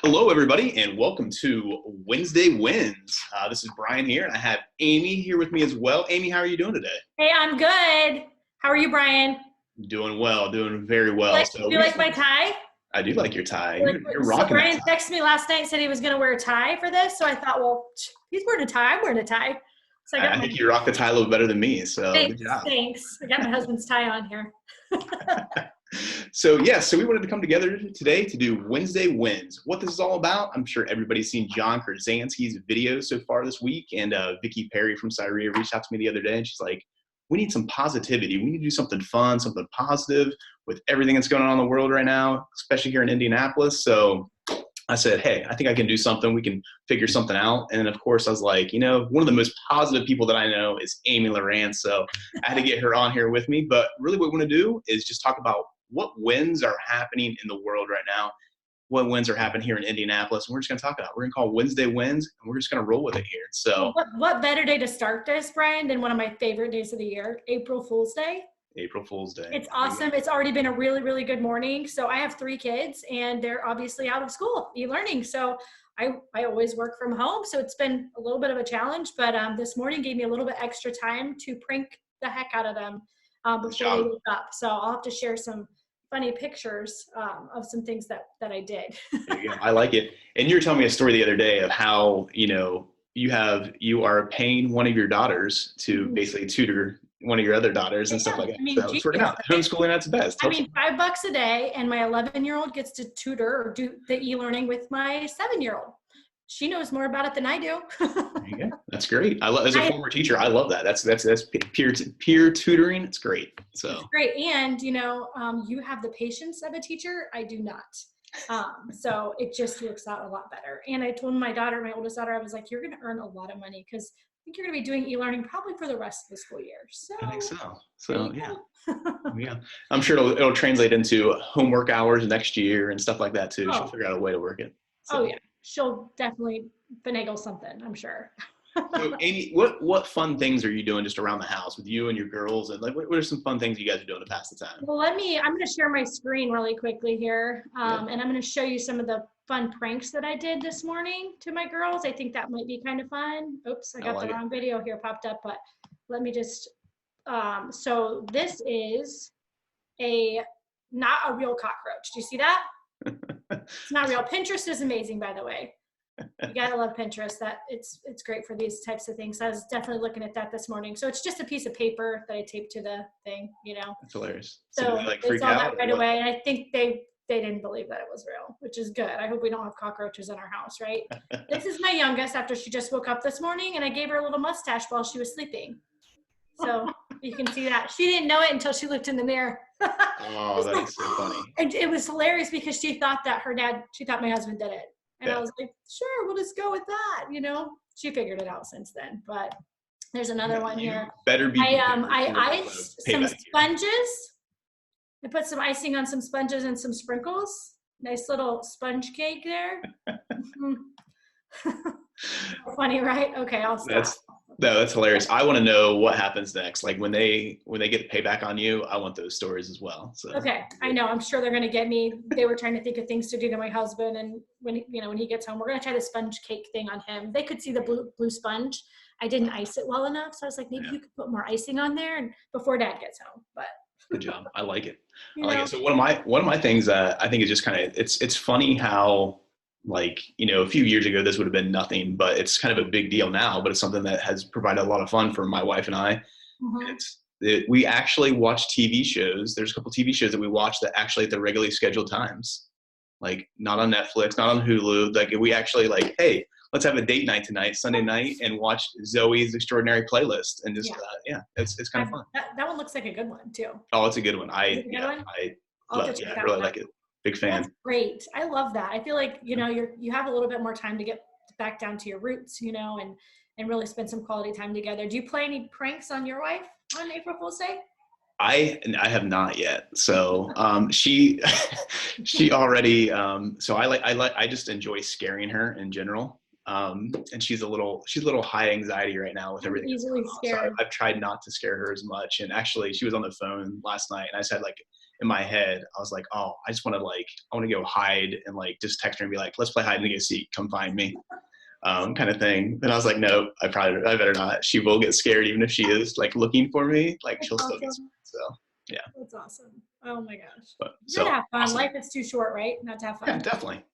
Hello, everybody, and welcome to Wednesday Wins. This is Brian here, and I have Amy here with me as well. Amy, how are you doing today? Hey, I'm good. How are you, Brian? Doing well, doing very well. You like my tie? I do like your tie. You're So rocking that Brian tie. texted me last night and said he was going to wear a tie for this. So I thought, well, he's wearing a tie. I'm wearing a tie. So I got I think you rock the tie a little better than me, so good job. thanks. I got my husband's tie on here. So we wanted to come together today to do Wednesday Wins. What this is all about, I'm sure everybody's seen John Krasinski's videos so far this week, and Vicky Perry from Syria reached out to me the other day, and she's like, we need some positivity. We need to do something fun, something positive with everything that's going on in the world right now, especially here in Indianapolis. So I said, hey, I think I can do something. We can figure something out. And then, of course, I was like, one of the most positive people that I know is Amy Lorance. So I had to get her on here with me. But really what we want to do is just talk about what wins are happening in the world right now, what wins are happening here in Indianapolis. And we're just going to talk about it. We're going to call Wednesday Wins, and we're just going to roll with it here. So what better day to start this, Brian, than one of my favorite days of the year, April Fool's Day? April Fool's Day. It's awesome. It's already been a really, really good morning. So I have 3 kids, and they're obviously out of school, e-learning. So I always work from home. So it's been a little bit of a challenge, but this morning gave me a little bit extra time to prank the heck out of them before they wake up. So I'll have to share some funny pictures of some things that I did. There you go. I like it. And you were telling me a story the other day of how, you are paying one of your daughters to basically tutor one of your other daughters and stuff like that. So it's working out. Homeschooling at its best. I mean, $5 a day, and my 11-year-old gets to tutor or do the e-learning with my 7-year-old. She knows more about it than I do. There you go. That's great. As a former teacher, I love that. That's peer tutoring. It's great. So it's great. And you have the patience of a teacher. I do not. So it just works out a lot better. And I told my oldest daughter, I was like, you're going to earn a lot of money because I think you're going to be doing e-learning probably for the rest of the school year. So I think so. So yeah. I'm sure it'll translate into homework hours next year and stuff like that too. She'll figure out a way to work it. So. Oh yeah. She'll definitely finagle something, I'm sure. So Amy, what fun things are you doing just around the house with you and your girls? And like, what are some fun things you guys are doing to pass the time? Well, I'm going to share my screen really quickly here. And I'm going to show you some of the fun pranks that I did this morning to my girls. I think that might be kind of fun. Oops, I got the wrong video here popped up, but let me just, so this is not a real cockroach. Do you see that? It's not real. Pinterest is amazing, by the way. You gotta love Pinterest. It's great for these types of things. So I was definitely looking at that this morning. So it's just a piece of paper that I taped to the thing, That's hilarious. So they saw that right away, and I think they didn't believe that it was real, which is good. I hope we don't have cockroaches in our house, right? This is my youngest after she just woke up this morning, and I gave her a little mustache while she was sleeping. So you can see that. She didn't know it until she looked in the mirror. Oh, that's so funny. And it was hilarious because she thought my husband did it. And I was like, sure, we'll just go with that. She figured it out since then. But there's another one here. Better be. I iced some sponges. I put some icing on some sponges and some sprinkles. Nice little sponge cake there. Funny, right? Okay, I'll stop. That's hilarious. I want to know what happens next. Like when they get payback on you, I want those stories as well. So okay, I know. I'm sure they're going to get me. They were trying to think of things to do to my husband, and when he gets home, we're going to try the sponge cake thing on him. They could see the blue sponge. I didn't ice it well enough, so I was like, maybe you could put more icing on there, and before Dad gets home. But good job. I like it. So one of my things I think is just kind of it's funny how. A few years ago, this would have been nothing, but it's kind of a big deal now, but it's something that has provided a lot of fun for my wife and I. Mm-hmm. We actually watch TV shows. There's a couple TV shows that we watch that actually at the regularly scheduled times, like not on Netflix, not on Hulu. Like we actually hey, let's have a date night tonight, Sunday night, and watch Zoe's Extraordinary Playlist. And just, it's kind of fun. That one looks like a good one too. Oh, it's a good one. I really like it. Big fan. That's great. I love that. I feel like, you have a little bit more time to get back down to your roots, and really spend some quality time together. Do you play any pranks on your wife on April Fool's Day? I have not yet. So, she already, so I just enjoy scaring her in general. And she's a little high anxiety right now with everything. Easily scared. So I've tried not to scare her as much. And actually she was on the phone last night and I said in my head, I was like, oh, I just want to I want to go hide and just text her and be like, let's play hide and go seek. Come find me. Kind of thing. And I was like, no, I better not. She will get scared even if she is looking for me. She'll still get scared. So yeah. That's awesome. Oh my gosh. But, you gotta have fun. Awesome. Life is too short, right? Not to have fun. Yeah, definitely.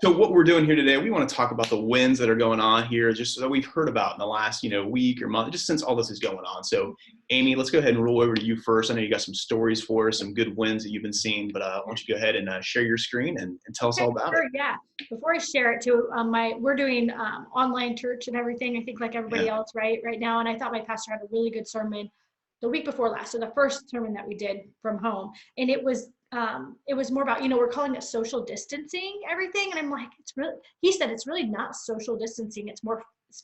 So what we're doing here today, we want to talk about the wins that are going on here, just that we've heard about in the last, week or month, just since all this is going on. So Amy, let's go ahead and roll over to you first. I know you got some stories for us, some good wins that you've been seeing, but why don't you go ahead and share your screen and tell us all about it. Yeah. Before I share it too, we're doing online church and everything, I think like everybody else right now. And I thought my pastor had a really good sermon the week before last. So the first sermon that we did from home, and it was more about, we're calling it social distancing everything. And I'm like, he said, it's really not social distancing. It's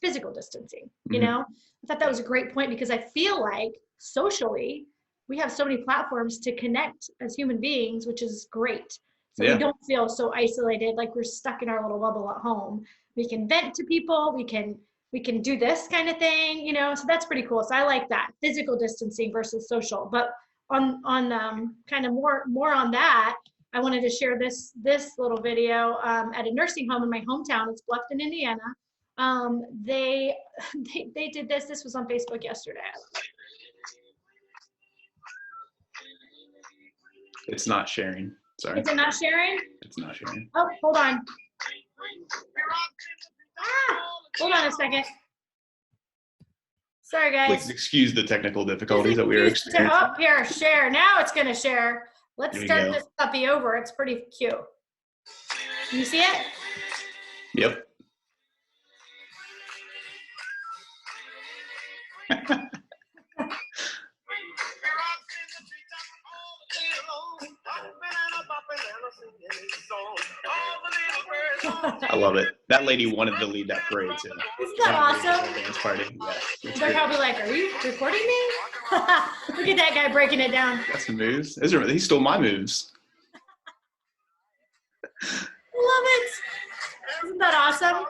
physical distancing. I thought that was a great point, because I feel like socially we have so many platforms to connect as human beings, which is great. So we don't feel so isolated, like we're stuck in our little bubble at home. We can vent to people. We can do this kind of thing, so that's pretty cool. So I like that, physical distancing versus social. But on kind of more on that, I wanted to share this little video at a nursing home in my hometown. It's Bluffton, Indiana. They did this. This was on Facebook yesterday. It's not sharing. Sorry. Is it not sharing? It's not sharing. Oh, hold on. Hold on a second. Sorry, guys. Please excuse the technical difficulties that we are experiencing. Up here, share. Now it's going to share. Let's start this puppy over. It's pretty cute. Can you see it? Yep. I love it. That lady wanted to lead that parade too. Isn't that awesome? Dance party. Yeah, they're probably like, "Are you recording me?" Look at that guy breaking it down. Got some moves. He stole my moves. Love it. Isn't that awesome?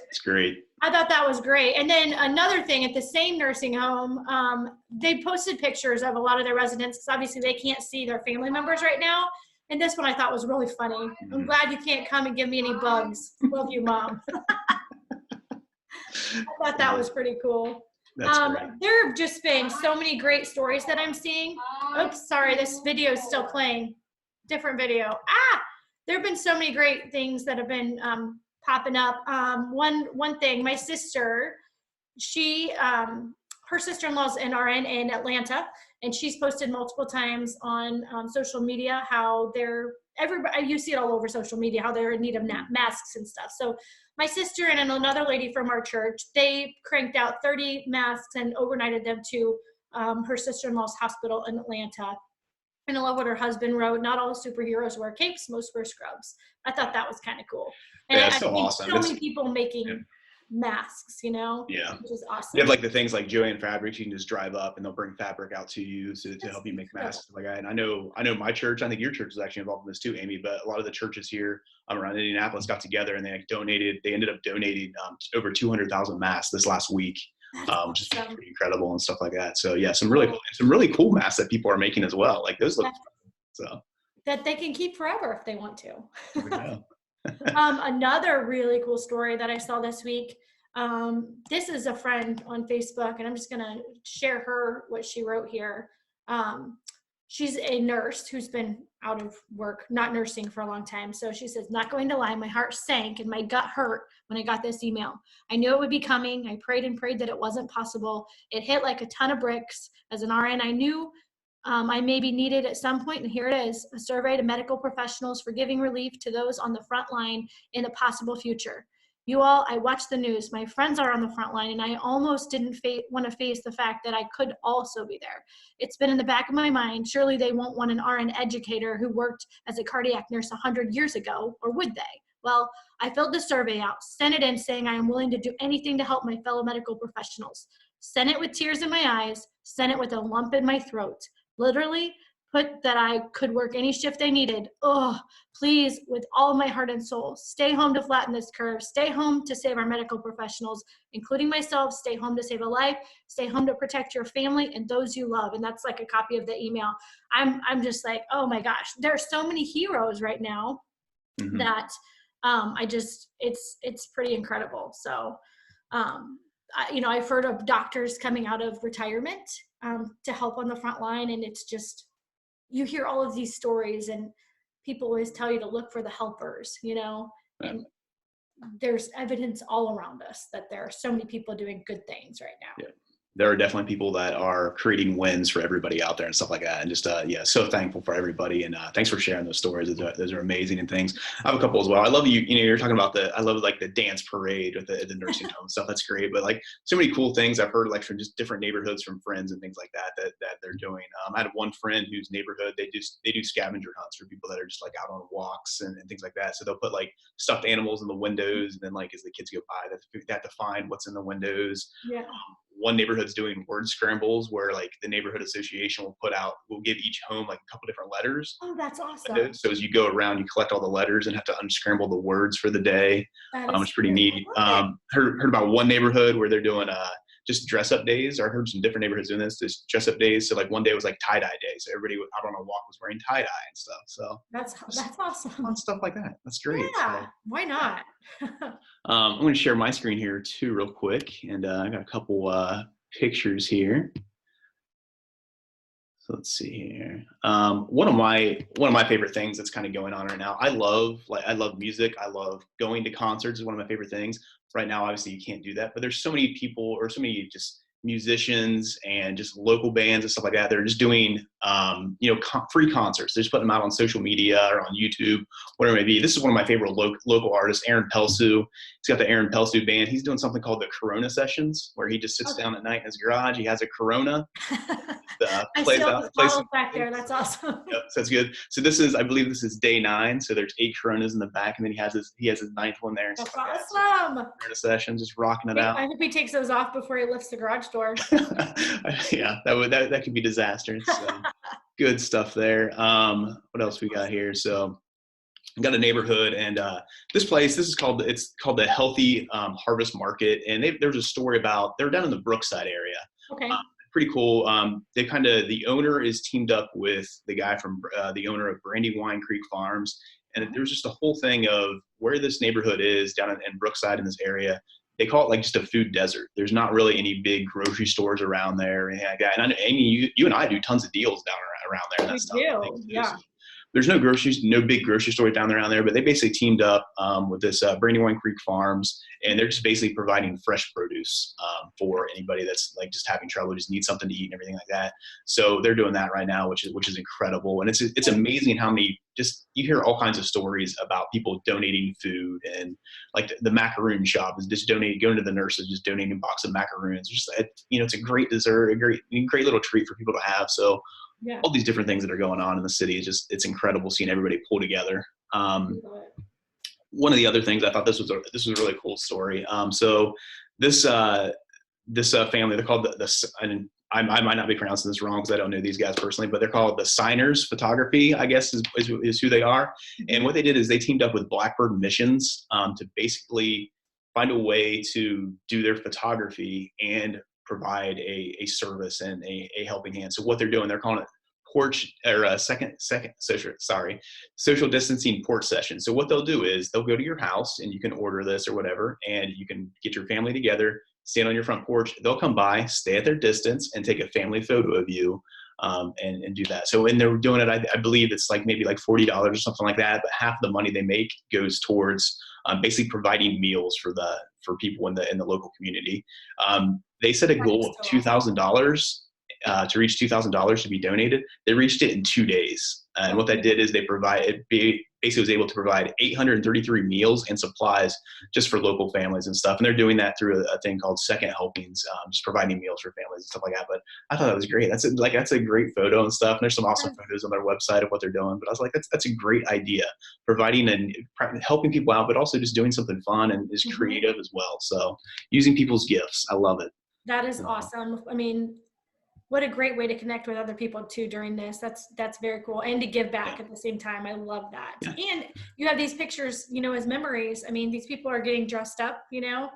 It's great. I thought that was great. And then another thing, at the same nursing home, they posted pictures of a lot of their residents, because obviously they can't see their family members right now. And this one I thought was really funny. I'm glad you can't come and give me any bugs. Love you, Mom. I thought that was pretty cool. There have just been so many great stories that I'm seeing. Oops, sorry, this video is still playing. Different video. There have been so many great things that have been popping up. One thing, my sister, her sister-in-law's an RN in Atlanta, and she's posted multiple times on social media how you see it all over social media, how they're in need of masks and stuff. So my sister and another lady from our church, they cranked out 30 masks and overnighted them to her sister-in-law's hospital in Atlanta. And I love what her husband wrote. Not all superheroes wear capes, most wear scrubs. I thought that was kind of cool. And yeah, it's so awesome. So many people making masks, Yeah. Which is awesome. You have the things like Joann Fabrics, you can just drive up and they'll bring fabric out to you to help you make masks. And I know my church, I think your church is actually involved in this too, Amy, but a lot of the churches here around Indianapolis got together and they ended up donating over 200,000 masks this last week. Which is pretty incredible and stuff like that. So yeah, some really cool masks that people are making as well. Those look so that they can keep forever if they want to. There we go. Another really cool story that I saw this week. This is a friend on Facebook, and I'm just gonna share what she wrote here. She's a nurse who's been out of work, not nursing for a long time. So she says, not going to lie, my heart sank and my gut hurt when I got this email. I knew it would be coming. I prayed and prayed that it wasn't possible. It hit like a ton of bricks. As an RN, I knew I may be needed at some point, and here it is, a survey to medical professionals for giving relief to those on the front line in a possible future. You all, I watch the news. My friends are on the front line, and I almost didn't want to face the fact that I could also be there. It's been in the back of my mind. Surely they won't want an RN educator who worked as a cardiac nurse 100 years ago, or would they? Well, I filled the survey out, sent it in saying I am willing to do anything to help my fellow medical professionals. Sent it with tears in my eyes, sent it with a lump in my throat. Literally that I could work any shift they needed. Oh, please, with all of my heart and soul, stay home to flatten this curve. Stay home to save our medical professionals, including myself. Stay home to save a life. Stay home to protect your family and those you love. And that's like a copy of the email. I'm just like, oh my gosh, there are so many heroes right now that it's pretty incredible. So, I've heard of doctors coming out of retirement to help on the front line, and it's just, you hear all of these stories, and people always tell you to look for the helpers, and there's evidence all around us that there are so many people doing good things right now. Yeah. There are definitely people that are creating wins for everybody out there and stuff like that. And just, so thankful for everybody. And thanks for sharing those stories. Those are amazing and things. I have a couple as well. I love you're talking about I love like the dance parade with the nursing home and stuff. That's great. But like so many cool things I've heard like from just different neighborhoods from friends and things like that they're doing. I had one friend whose neighborhood, they do scavenger hunts for people that are just like out on walks and things like that. So they'll put like stuffed animals in the windows. And then like, as the kids go by, they have to find what's in the windows. Yeah. One neighborhood's doing word scrambles where like the neighborhood association will give each home like a couple different letters. Oh, that's awesome. So as you go around, you collect all the letters and have to unscramble the words for the day. It's pretty neat. Heard about one neighborhood where they're doing just dress up days. I heard some different neighborhoods doing this dress up days. So like one day was like tie dye day. So everybody out on a walk was wearing tie dye and stuff. So that's awesome. Fun stuff like that. That's great. Yeah, so, why not? I'm going to share my screen here too, real quick, and I got a couple pictures here. So let's see here. One of my favorite things that's kind of going on right now. I love music. I love going to concerts. Is one of my favorite things. Right now, obviously, you can't do that, but there's so many people or so many just musicians and just local bands and stuff like that. They're just doing, free concerts. They're just putting them out on social media or on YouTube, whatever it may be. This is one of my favorite local artists, Aaron Pelsu. He's got the Aaron Pelsu band. He's doing something called the Corona Sessions, where he just sits down at night in his garage. He has a Corona. I see all the bottles back there. That's awesome. Yep, so that's good. So I believe this is day 9. So there's 8 Coronas in the back, and then he has his 9th one there. That's awesome. Corona session, just rocking it out. I hope he takes those off before he lifts the garage door. Yeah, that could be disastrous. So, good stuff there. What else we got here? So I got a neighborhood, and this is called the Healthy Harvest Market, and there's a story about they're down in the Brookside area. Okay. Pretty cool. The owner is teamed up with the guy from the owner of Brandywine Creek Farms, and there's just a whole thing of where this neighborhood is down in Brookside in this area. They call it like just a food desert. There's not really any big grocery stores around there or anything like that. And Amy, you and I do tons of deals around there. And we do, yeah. So there's no big grocery stores down around there, but they basically teamed up with this Brandywine Creek Farms, and they're just basically providing fresh produce for anybody that's like just having trouble, just need something to eat and everything like that. So they're doing that right now, which is incredible. And it's amazing how many, just you hear all kinds of stories about people donating food, and like the macaroon shop is just going to the nurses, just donating a box of macaroons. It's a great dessert, a great little treat for people to have. So yeah. All these different things that are going on in the city is it's incredible seeing everybody pull together. One of the other things, I thought this was a really cool story. So this family, they're called and I might not be pronouncing this wrong because I don't know these guys personally, but they're called the Signers Photography, I guess is who they are. And what they did is they teamed up with Blackbird Missions to basically find a way to do their photography and provide a service and a helping hand. So what they're doing, they're calling it social distancing porch session. So what they'll do is they'll go to your house, and you can order this or whatever, and you can get your family together, stand on your front porch. They'll come by, stay at their distance, and take a family photo of you, and do that. So when they're doing it, I believe it's like maybe like $40 or something like that, but half the money they make goes towards basically providing meals for people in the local community. They set a goal of $2,000 to reach $2,000 to be donated. They reached it in 2 days. And what that did is basically was able to provide 833 meals and supplies just for local families and stuff. And they're doing that through a thing called Second Helpings, just providing meals for families and stuff like that. But I thought that was great. That's a great photo and stuff. And there's some awesome photos on their website of what they're doing. But I was like, that's a great idea, providing and helping people out, but also just doing something fun and is creative as well. So using people's gifts. I love it. That is awesome. I mean, what a great way to connect with other people too during this. That's very cool. And to give back Yeah. at the same time. I love that. Yeah. And you have these pictures, you know, as memories. I mean, these people are getting dressed up, you know,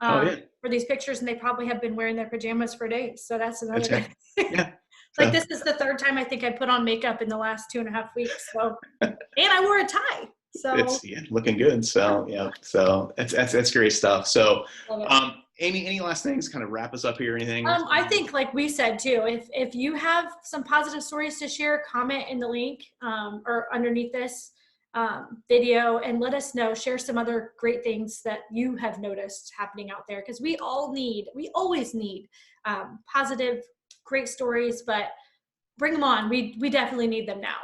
Oh yeah. for these pictures, and they probably have been wearing their pajamas for days. So that's another That's right. thing. Yeah. Like So, this is the third time I think I put on makeup in the last 2.5 weeks. So, and I wore a tie. So it's looking good. So yeah. So that's great stuff. So, love it. Amy, any last things? Kind of wrap us up here. Anything? I think, like we said too, if you have some positive stories to share, comment in the link or underneath this video, and let us know. Share some other great things that you have noticed happening out there, because we always need positive, great stories. But bring them on. We definitely need them now.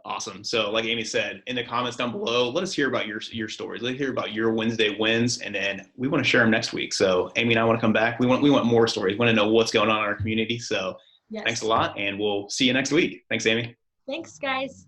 Awesome. So like Amy said, in the comments down below, let us hear about your stories. Let's hear about your Wednesday wins, and then we want to share them next week. So Amy and I want to come back. We want more stories. We want to know what's going on in our community. So Yes. thanks a lot, and we'll see you next week. Thanks, Amy. Thanks, guys.